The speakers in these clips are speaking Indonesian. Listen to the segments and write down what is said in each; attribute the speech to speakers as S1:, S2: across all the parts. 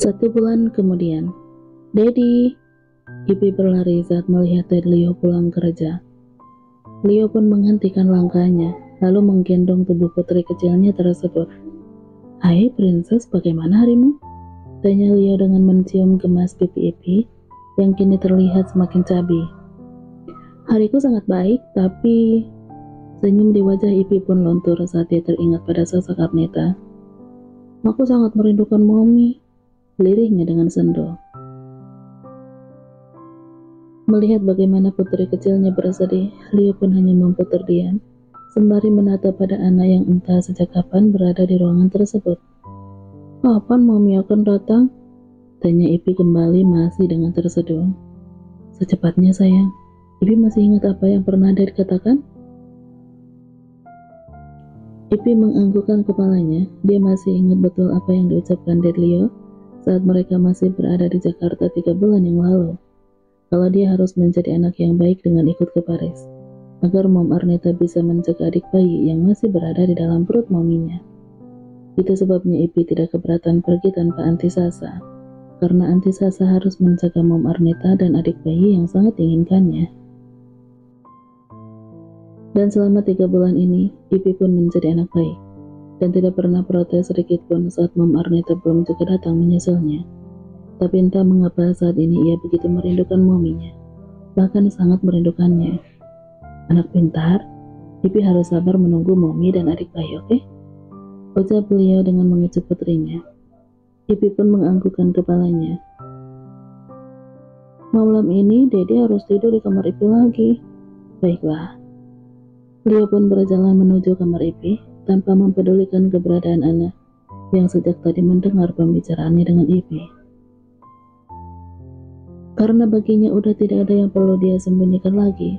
S1: 1 bulan kemudian, "Daddy!" Ipi berlari saat melihat Dad Leo pulang kerja. Leo pun menghentikan langkahnya, lalu menggendong tubuh putri kecilnya tersebut. "Hai Princess, bagaimana harimu?" tanya Leo dengan mencium gemas pipi Ipi yang kini terlihat semakin cabi. "Hariku sangat baik, tapi..." Senyum di wajah Ipi pun luntur saat dia teringat pada sosok Arnita. "Aku sangat merindukan Mommy," lirihnya dengan sendu. Melihat bagaimana putri kecilnya bersedih, Leo pun hanya mampu terdiam, sembari menatap pada anak yang entah sejak kapan berada di ruangan tersebut. "Kapan Mami akan datang?" tanya Ipi kembali masih dengan terseduh. "Secepatnya sayang." Ipi masih ingat apa yang pernah Dad katakan? Ipi menganggukkan kepalanya. Dia masih ingat betul apa yang diucapkan Dad Leo saat mereka masih berada di Jakarta 3 bulan yang lalu. Kalau dia harus menjadi anak yang baik dengan ikut ke Paris, agar Mom Arnita bisa mencegah adik bayi yang masih berada di dalam perut mominya. Itu sebabnya Ipi tidak keberatan pergi tanpa Aunty Sasa, karena Aunty Sasa harus menjaga Mom Arnita dan adik bayi yang sangat diinginkannya. Dan selama 3 bulan ini, Ipi pun menjadi anak baik, dan tidak pernah protes sedikit pun saat Mom Arnita belum juga datang menyusulnya. Tapi entah mengapa saat ini ia begitu merindukan mominya, bahkan sangat merindukannya. "Anak pintar, Ipi harus sabar menunggu Momi dan adik bayi, oke?" ucap beliau dengan mengecup putrinya. Ipi pun menganggukkan kepalanya. "Malam ini Dede harus tidur di kamar Ipi lagi." "Baiklah." Beliau pun berjalan menuju kamar Ipi tanpa mempedulikan keberadaan Ana yang sejak tadi mendengar pembicaraannya dengan Ipi. Karena baginya udah tidak ada yang perlu dia sembunyikan lagi,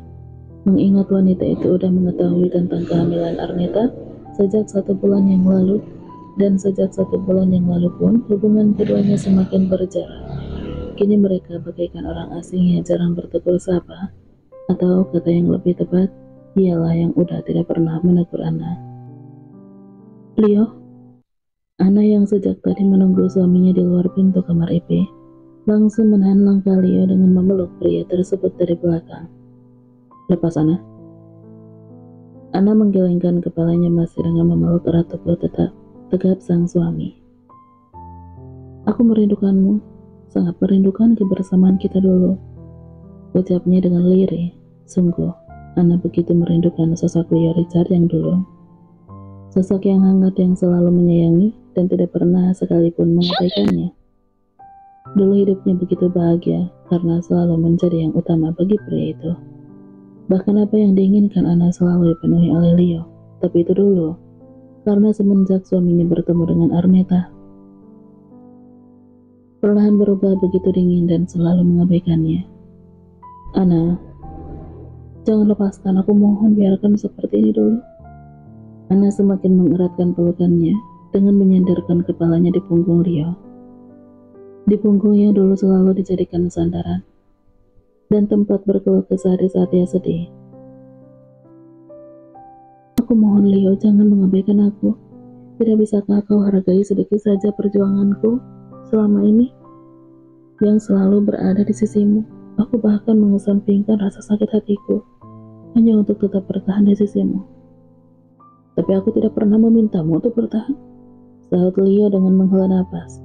S1: mengingat wanita itu udah mengetahui tentang kehamilan Arnita sejak 1 bulan yang lalu, dan sejak 1 bulan yang lalu pun hubungan keduanya semakin berjarak. Kini mereka bagaikan orang asing yang jarang bertegur sapa, atau kata yang lebih tepat, ialah yang udah tidak pernah menegur Ana. "Leo." Ana yang sejak tadi menunggu suaminya di luar pintu kamar Ipi, langsung menahan langkah Leo dengan memeluk pria tersebut dari belakang. "Lepas Ana." Ana menggelengkan kepalanya masih dengan memeluk erat tubuh tegap sang suami. "Aku merindukanmu, sangat merindukan kebersamaan kita dulu," ucapnya dengan lirih. Sungguh, Ana begitu merindukan sosok Leo Richard yang dulu. Sosok yang hangat yang selalu menyayangi dan tidak pernah sekalipun mengabaikannya. Dulu hidupnya begitu bahagia karena selalu menjadi yang utama bagi pria itu. Bahkan apa yang diinginkan Ana selalu dipenuhi oleh Leo. Tapi itu dulu, karena semenjak suaminya bertemu dengan Arnita, perlahan berubah begitu dingin dan selalu mengabaikannya. "Ana, jangan lepaskan, aku mohon, biarkan seperti ini dulu." Ana semakin mengeratkan pelukannya dengan menyandarkan kepalanya di punggung Leo. Di punggungnya dulu selalu dijadikan sandaran dan tempat berkeluh kesah di saat dia sedih. "Aku mohon Leo, jangan mengabaikan aku. Tidak bisakah kau hargai sedikit saja perjuanganku selama ini yang selalu berada di sisimu? Aku bahkan mengesampingkan rasa sakit hatiku hanya untuk tetap bertahan di sisimu." "Tapi aku tidak pernah memintamu untuk bertahan," sahut Leo dengan menghela nafas.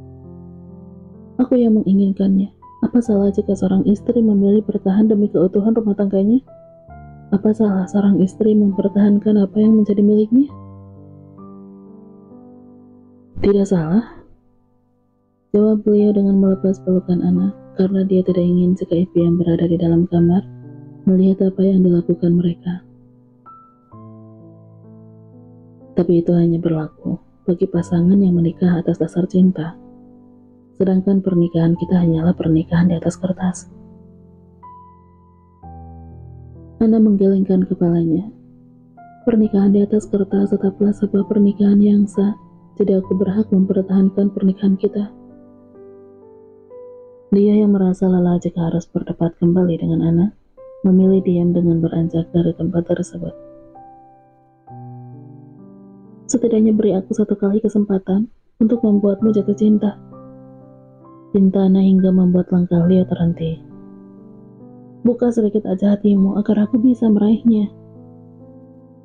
S1: "Aku yang menginginkannya. Apa salah jika seorang istri memilih bertahan demi keutuhan rumah tangganya? Apa salah seorang istri mempertahankan apa yang menjadi miliknya?" "Tidak salah," jawab beliau dengan melepas pelukan Ana, karena dia tidak ingin jika Ipi yang berada di dalam kamar melihat apa yang dilakukan mereka. Tapi itu hanya berlaku bagi pasangan yang menikah atas dasar cinta. Sedangkan pernikahan kita hanyalah pernikahan di atas kertas. Ana menggelengkan kepalanya. "Pernikahan di atas kertas tetaplah sebuah pernikahan yang sah, jadi aku berhak mempertahankan pernikahan kita." Dia yang merasa lelah jika harus berdebat kembali dengan Ana, memilih diam dengan beranjak dari tempat tersebut. "Setidaknya beri aku 1 kali kesempatan untuk membuatmu jatuh cinta." Cinta Ana hingga membuat langkah Leo terhenti. Buka sedikit aja hatimu agar aku bisa meraihnya.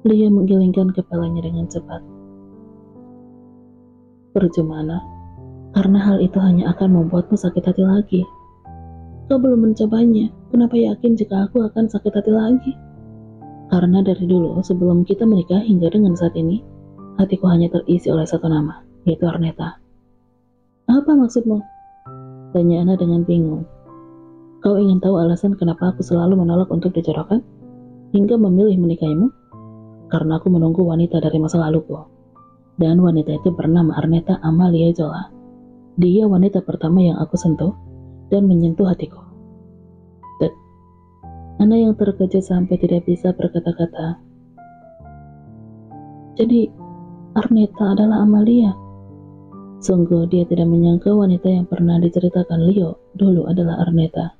S1: Leo menggelengkan kepalanya dengan cepat. Percuma, Ana. Karena hal itu hanya akan membuatmu sakit hati lagi. Kau belum mencobanya, kenapa yakin jika aku akan sakit hati lagi? Karena dari dulu, sebelum kita menikah hingga dengan saat ini, hatiku hanya terisi oleh satu nama, yaitu Arneta. Apa maksudmu? Tanya Ana dengan bingung. Kau ingin tahu alasan kenapa aku selalu menolak untuk dijodohkan? Hingga memilih menikahimu? Karena aku menunggu wanita dari masa laluku. Dan wanita itu bernama Arneta Amalia Zola. Dia wanita pertama yang aku sentuh dan menyentuh hatiku. Ana yang terkejut sampai tidak bisa berkata-kata. Jadi, Arneta adalah Amalia. Sungguh dia tidak menyangka wanita yang pernah diceritakan Leo dulu adalah Arneta.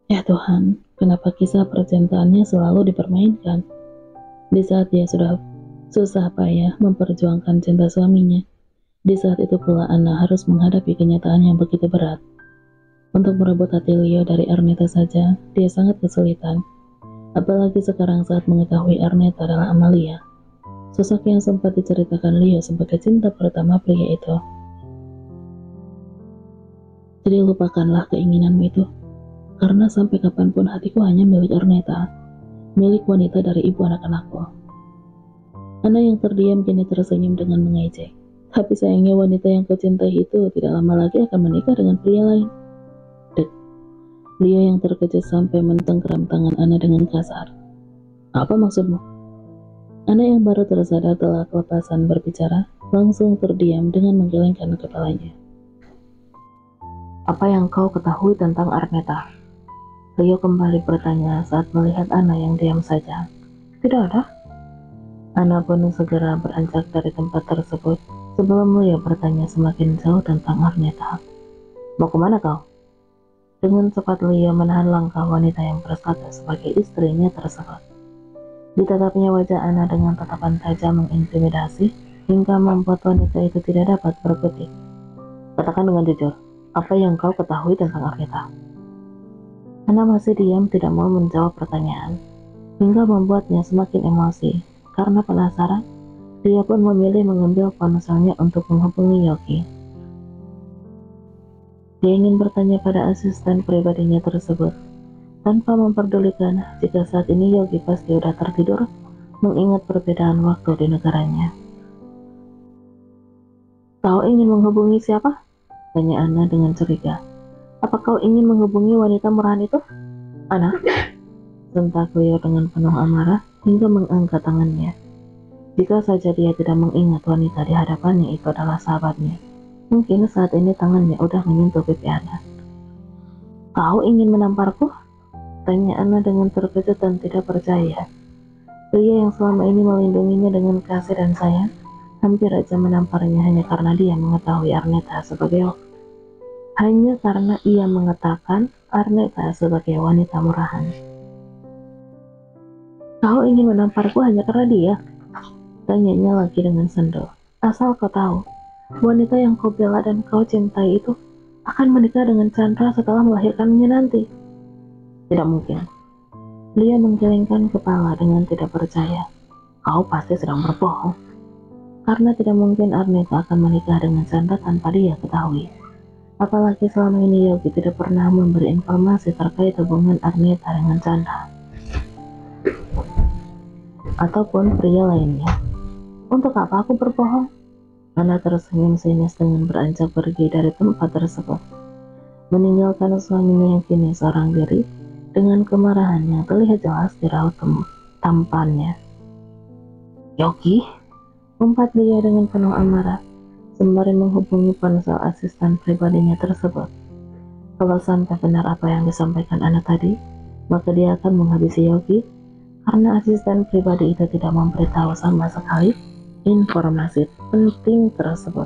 S1: Ya Tuhan, kenapa kisah percintaannya selalu dipermainkan? Di saat dia sudah susah payah memperjuangkan cinta suaminya, di saat itu pula Ana harus menghadapi kenyataan yang begitu berat. Untuk merebut hati Leo dari Arneta saja, dia sangat kesulitan. Apalagi sekarang saat mengetahui Arneta adalah Amalia, sosok yang sempat diceritakan Leo sebagai cinta pertama pria itu. Jadi lupakanlah keinginanmu itu, karena sampai kapanpun hatiku hanya milik Arneta, milik wanita dari ibu anak-anakku. Ana yang terdiam kini tersenyum dengan mengejek. Tapi sayangnya wanita yang kau cintai itu tidak lama lagi akan menikah dengan pria lain. Leo yang terkejut sampai mentengkram tangan Ana dengan kasar. Apa maksudmu? Ana yang baru tersadar telah kelepasan berbicara, langsung terdiam dengan menggelengkan kepalanya. Apa yang kau ketahui tentang Arneta? Leo kembali bertanya saat melihat Ana yang diam saja. Tidak ada. Ana pun segera beranjak dari tempat tersebut sebelum Leo bertanya semakin jauh tentang Arneta. Mau kemana kau? Dengan cepat Leo menahan langkah wanita yang berstatus sebagai istrinya tersebut. Ditatapnya wajah Ana dengan tatapan tajam mengintimidasi hingga membuat wanita itu tidak dapat berkutik. Katakan dengan jujur, apa yang kau ketahui tentang Arneta? Ana masih diam tidak mau menjawab pertanyaan, hingga membuatnya semakin emosi. Karena penasaran, dia pun memilih mengambil ponselnya untuk menghubungi Yogi. Dia ingin bertanya pada asisten pribadinya tersebut, tanpa memperdulikan jika saat ini Yogi pasti sudah tertidur, mengingat perbedaan waktu di negaranya. Kau ingin menghubungi siapa? Tanya Ana dengan curiga. Apa kau ingin menghubungi wanita murahan itu? Ana, sentak Leo dengan penuh amarah hingga mengangkat tangannya. Jika saja dia tidak mengingat wanita di hadapannya itu adalah sahabatnya, mungkin saat ini tangannya udah menyentuh pipi Ana. Kau ingin menamparku? Tanya Ana dengan terkejut dan tidak percaya. Pria yang selama ini melindunginya dengan kasih dan sayang, hampir aja menamparnya hanya karena dia mengetahui Arneta sebagai hanya karena ia mengatakan Arneta sebagai wanita murahan. Kau ingin menamparku hanya karena dia? Tanyanya lagi dengan sendok. Asal kau tahu, wanita yang kau bela dan kau cintai itu akan menikah dengan Chandra setelah melahirkannya nanti. Tidak mungkin. Leo menggelengkan kepala dengan tidak percaya. Kau pasti sedang berbohong. Karena tidak mungkin Arneta akan menikah dengan Chandra tanpa dia ketahui. Apalagi selama ini Yogi tidak pernah memberi informasi terkait hubungan Arneta dengan Chandra ataupun pria lainnya. Untuk apa aku berbohong? Ana tersenyum sinis dengan beranjak pergi dari tempat tersebut, meninggalkan suaminya yang kini seorang diri dengan kemarahan yang terlihat jelas di raut tampannya. Yogi, umpat dia dengan penuh amarah, sembari menghubungi ponsel asisten pribadinya tersebut. Kalau sampai benar apa yang disampaikan Ana tadi, maka dia akan menghabisi Yogi, karena asisten pribadi itu tidak memberitahu sama sekali informasi penting tersebut.